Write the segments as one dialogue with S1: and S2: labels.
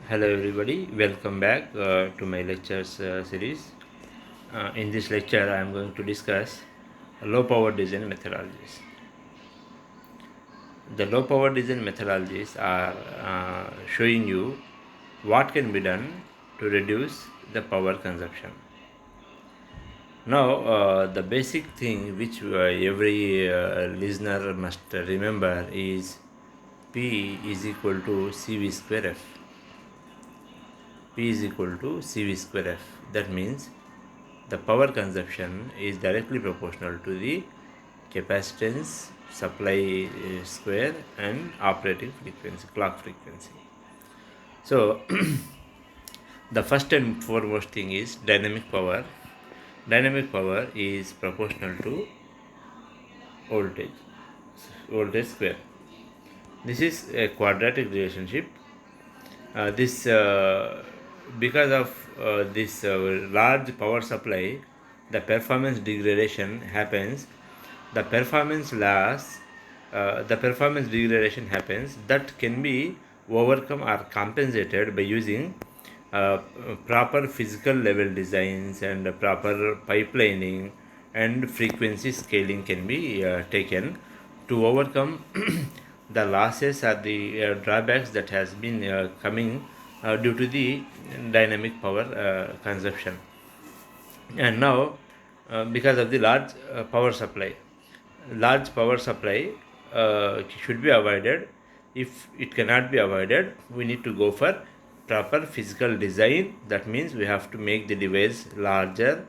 S1: Hello everybody, welcome back to my lectures series. In this lecture I am going to discuss low power design methodologies. The low power design methodologies are showing you what can be done to reduce the power consumption. Now the basic thing which every listener must remember is P is equal to CV square F. P is equal to CV square F. That means the power consumption is directly proportional to the capacitance, supply square and operating frequency, clock frequency. So the first and foremost thing is dynamic power. Dynamic power is proportional to voltage square. This is a quadratic relationship. This because of this large power supply, the performance degradation happens. The performance loss, the performance degradation happens that can be overcome or compensated by using proper physical level designs and proper pipelining and frequency scaling can be taken to overcome the losses or the drawbacks that has been coming due to the dynamic power consumption. And now because of the large power supply should be avoided. If it cannot be avoided, we need to go for proper physical design. That means we have to make the device larger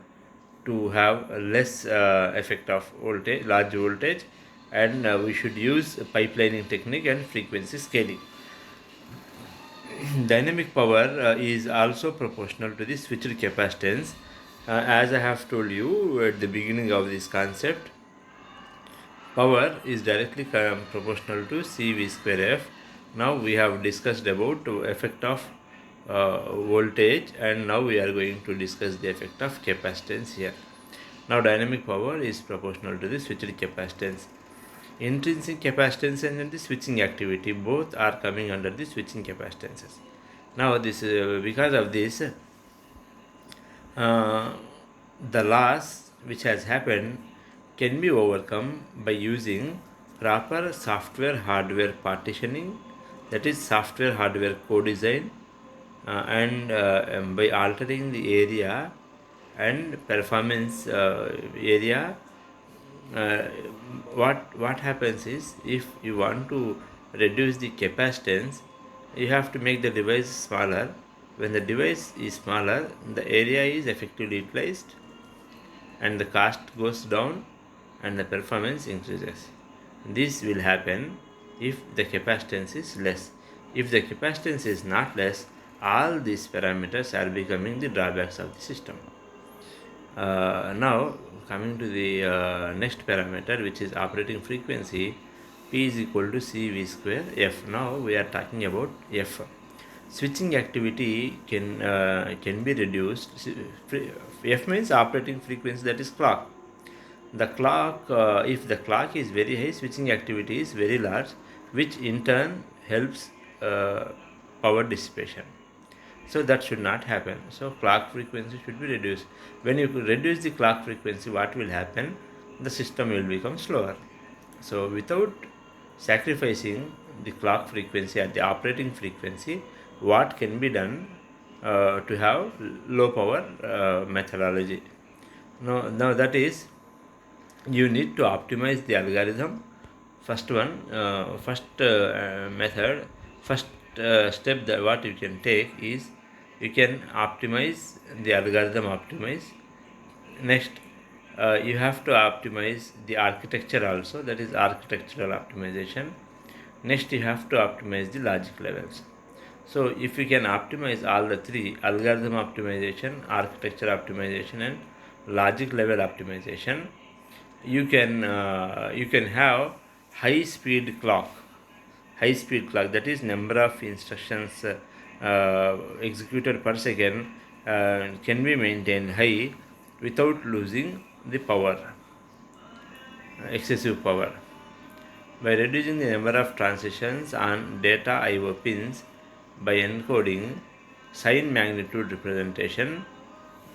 S1: to have a less effect of large voltage, and we should use pipelining technique and frequency scaling. Dynamic power is also proportional to the switched capacitance. As I have told you at the beginning of this concept, power is directly proportional to CV square F. Now we have discussed about the effect of voltage, and now we are going to discuss the effect of capacitance here. Now dynamic power is proportional to the switched capacitance. Intrinsic capacitance and the switching activity both are coming under the switching capacitances. Now this because of this the loss which has happened can be overcome by using proper software hardware partitioning, that is software hardware co-design, and by altering the area and performance area. uh, what happens is, if you want to reduce the capacitance, you have to make the device smaller. When the device is smaller, the area is effectively utilized and the cost goes down and the performance increases. This will happen if the capacitance is less. If the capacitance is not less, all these parameters are becoming the drawbacks of the system. Now coming to the next parameter, which is operating frequency. P is equal to CV square F. Now we are talking about F. Switching activity can be reduced. F means operating frequency, that is clock. The clock, if the clock is very high, switching activity is very large, which in turn helps power dissipation. So that should not happen. So clock frequency should be reduced. When you reduce the clock frequency, what will happen? The system will become slower. So without sacrificing the clock frequency at the operating frequency, what can be done to have low power methodology? Now that is, you need to optimize the algorithm. First step that what you can take is, you can optimize the algorithm. Next, you have to optimize the architecture also, that is architectural optimization. Next, you have to optimize the logic levels. So if you can optimize all the three: algorithm optimization, architecture optimization and logic level optimization, you can have high speed clock. That is number of instructions executed per second can be maintained high without losing the power, excessive power. By reducing the number of transitions on data IO pins by encoding sign magnitude representation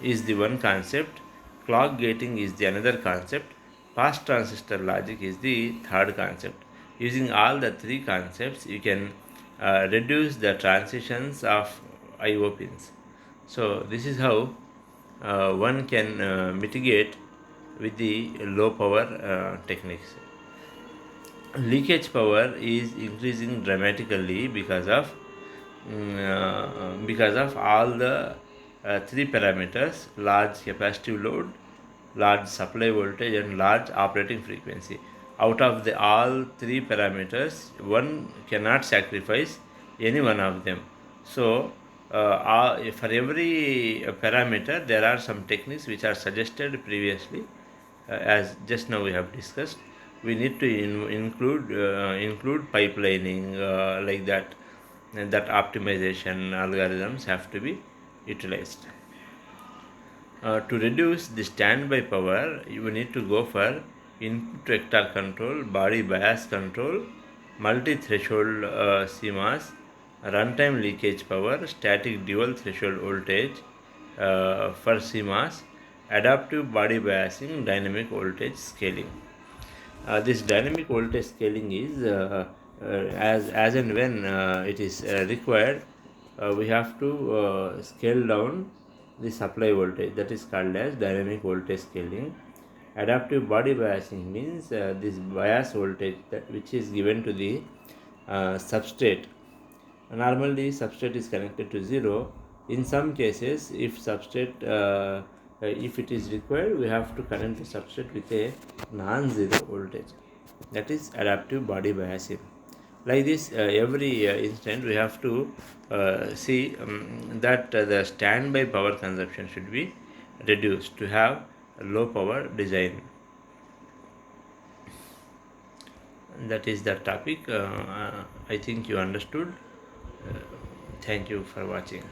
S1: is the one concept, clock gating is the another concept, pass transistor logic is the third concept. Using all the three concepts, you can reduce the transitions of IO pins. So this is how one can mitigate with the low power techniques. Leakage power is increasing dramatically because of all the three parameters: large capacitive load, large supply voltage, and large operating frequency. Out of the all three parameters, one cannot sacrifice any one of them. So for every parameter there are some techniques which are suggested previously, as just now we have discussed. We need to include pipelining, like that, and that optimization algorithms have to be utilized. To reduce the standby power, you need to go for input vector control, body bias control, multi-threshold CMOS, runtime leakage power, static dual threshold voltage for CMOS, adaptive body biasing, dynamic voltage scaling. This dynamic voltage scaling is as and when it is required, we have to scale down the supply voltage. That is called as dynamic voltage scaling. Adaptive body biasing means this bias voltage which is given to the substrate. Normally substrate is connected to 0. In some cases, if it is required, we have to connect the substrate with a non-zero voltage. That is adaptive body biasing. Like this, every instant we have to see that the standby power consumption should be reduced to have a low power design. That is the topic. I think you understood. Thank you for watching.